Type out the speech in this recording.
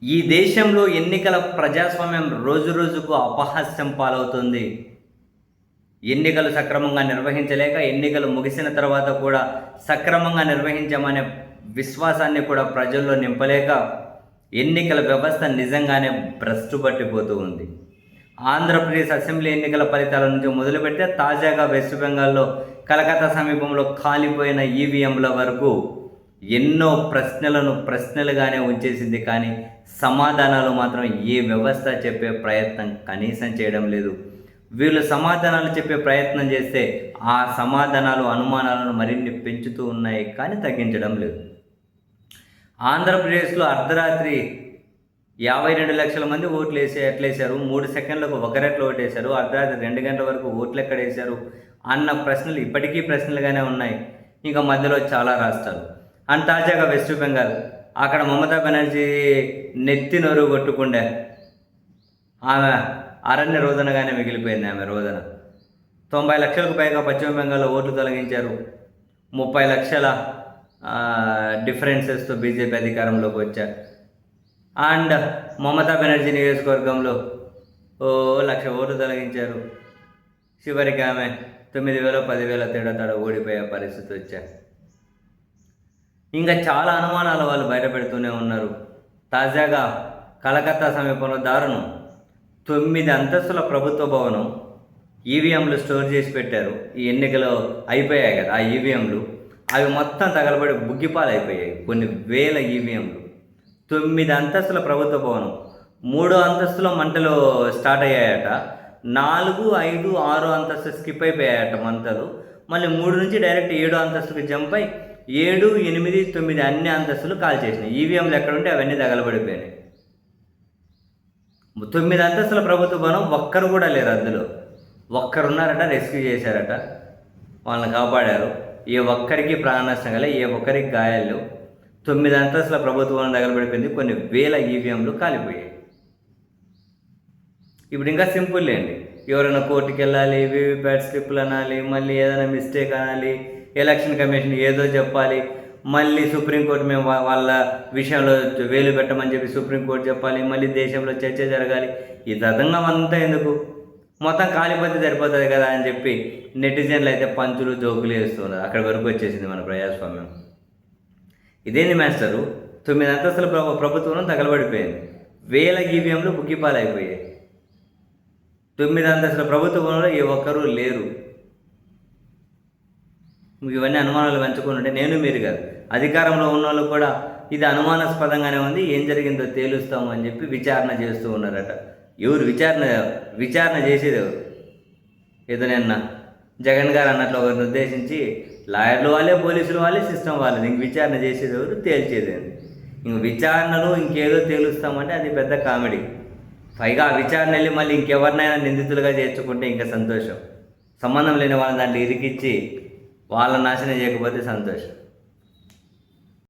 ఈ దేశంలో ఎన్నికల ప్రజాస్వామ్యం రోజురోజుకు అపహాస్యం పాలవుతుంది. ఎన్నికలు సక్రమంగా నిర్వహించలేక, ఎన్నికలు ముగిసిన తర్వాత కూడా సక్రమంగా నిర్వహించామనే విశ్వాసాన్ని కూడా ప్రజల్లో నింపలేక, ఎన్నికల వ్యవస్థ నిజంగానే భ్రష్టు పట్టిపోతూ ఉంది. ఆంధ్రప్రదేశ్ అసెంబ్లీ ఎన్నికల ఫలితాల నుంచి మొదలుపెడితే తాజాగా వెస్ట్ బెంగాల్లో కలకత్తా సమీపంలో కాలిపోయిన ఈవీఎంల వరకు ఎన్నో ప్రశ్నలను ప్రశ్నలుగానే ఉంచేసింది. కానీ సమాధానాలు మాత్రం ఏ వ్యవస్థ చెప్పే ప్రయత్నం కనీసం చేయడం లేదు. వీళ్ళు సమాధానాలు చెప్పే ప్రయత్నం చేస్తే ఆ సమాధానాలు అనుమానాలను మరిన్ని పెంచుతూ ఉన్నాయి, కానీ తగ్గించడం లేదు. ఆంధ్రప్రదేశ్లో అర్ధరాత్రి 52 లక్షల మంది ఓట్లు ఎట్లేశారు, 3 సెకండ్లకు ఒకరెట్లు ఓటేశారు, అర్ధరాత్రి 2 గంటల వరకు ఓట్లు ఎక్కడేశారు అన్న ప్రశ్నలు ఇప్పటికీ ప్రశ్నలుగానే ఉన్నాయి. ఇంకా మధ్యలో చాలా రాష్ట్రాలు అండ్ తాజాగా వెస్ట్ బెంగాల్, అక్కడ మమతా బెనర్జీ నెత్తి నోరు కొట్టుకుండే ఆమె అరణ్య రోదనగానే మిగిలిపోయింది. ఆమె రోదన 90 లక్షలకు పైగా పశ్చిమ బెంగాల్లో ఓట్లు తొలగించారు. 30 లక్షల డిఫరెన్సెస్తో బీజేపీ అధికారంలోకి వచ్చారు. అండ్ మమతా బెనర్జీ నియోజకవర్గంలో 1,00,000 ఓట్లు తొలగించారు. చివరికి ఆమె 9,000 10,000 తేడా ఓడిపోయే పరిస్థితి వచ్చారు. ఇంకా చాలా అనుమానాలు వాళ్ళు బయటపెడుతూనే ఉన్నారు. తాజాగా కలకత్తా సమీపంలో దారుణం, 9 అంతస్తుల ప్రభుత్వ భవనం ఈవీఎంలు స్టోర్ చేసి పెట్టారు. ఈ ఎన్నికలు అయిపోయాయి కదా, ఆ ఈవీఎంలు అవి మొత్తం తగలబడి బుగ్గిపాలు అయిపోయాయి. కొన్ని వేల ఈవీఎంలు. 9 అంతస్తుల ప్రభుత్వ భవనం, 3 అంతస్తుల మంటలు స్టార్ట్ అయ్యాయట, 4, 5, 6 అంతస్తు స్కిప్ అయిపోయాయట మంటలు. మళ్ళీ 3 నుంచి డైరెక్ట్ 7 అంతస్తుకి జంప్ అయి 7, 8, 9 అన్ని అంతస్తులు కాల్ చేసినాయి. ఈవీఎంలు ఎక్కడుంటే అవన్నీ తగలబడిపోయినాయి. 9 అంతస్తుల ప్రభుత్వ భవనం ఒక్కరు కూడా లేరు. అందులో ఒక్కరున్నారట, రెస్క్యూ చేశారట, వాళ్ళని కాపాడారు. ఏ ఒక్కరికి ప్రాణ నష్టం కల, ఏ ఒక్కరికి గాయాలు. 9 అంతస్తుల ప్రభుత్వ భవనం తగలబడిపోయింది. కొన్ని వేల ఈవీఎంలు కాలిపోయాయి. ఇప్పుడు ఇంకా సింపుల్ లేండి, ఎవరైనా కోర్టుకి వెళ్ళాలి, వీవీప్యాట్ స్లిప్పులు అనాలి, మళ్ళీ ఏదైనా మిస్టేక్ అనాలి, ఎలక్షన్ కమిషన్ ఏదో చెప్పాలి, మళ్ళీ సుప్రీంకోర్టు మేము వాళ్ళ విషయంలో వేలు పెట్టమని చెప్పి సుప్రీంకోర్టు చెప్పాలి, మళ్ళీ దేశంలో చర్చ జరగాలి. ఈ తతంగం అంతా ఎందుకు, మొత్తం కాలిపోతే సరిపోతుంది కదా అని చెప్పి నెటిజన్లు అయితే పంచులు జోకులు వేస్తున్నారు. అక్కడి వరకు వచ్చేసింది మన ప్రజాస్వామ్యం. ఇదేంది మాస్టరు, 9 అంతస్తుల ప్రభుత్వం తగలబడిపోయింది, వేల ఈవీఎంలు బుగ్గిపాలు అయిపోయాయి. 9 అంతస్తుల ప్రభుత్వంలో ఏ ఒక్కరూ లేరు. ఇవన్నీ అనుమానాలు పెంచుకుంటుంటే నేను మీరు కాదు, అధికారంలో ఉన్న వాళ్ళు కూడా ఇది అనుమానాస్పదంగానే ఉంది, ఏం జరిగిందో తేలుస్తాము అని చెప్పి విచారణ చేస్తూ ఉన్నారట. ఎవరు విచారణ చేసేది ఎవరు? ఏదో నిన్న జగన్ గారు అన్నట్లు ఒకరిని ఉద్దేశించి లాయర్లు వాళ్ళే, పోలీసులు వాళ్ళే, సిస్టమ్ వాళ్ళే, ఇంక విచారణ చేసేది ఎవరు, తేల్చేది. ఇంక విచారణలో ఇంకేదో తేలుస్తామంటే అది పెద్ద కామెడీ. పైగా ఆ విచారణ వెళ్ళి మళ్ళీ ఇంకెవరినైనా నిందితులుగా చేర్చుకుంటే ఇంకా సంతోషం. సంబంధం లేని వాళ్ళని దాంట్లో ఇరికిచ్చి వాళ్ళ నాశనం చేయకపోతే సంతోషం.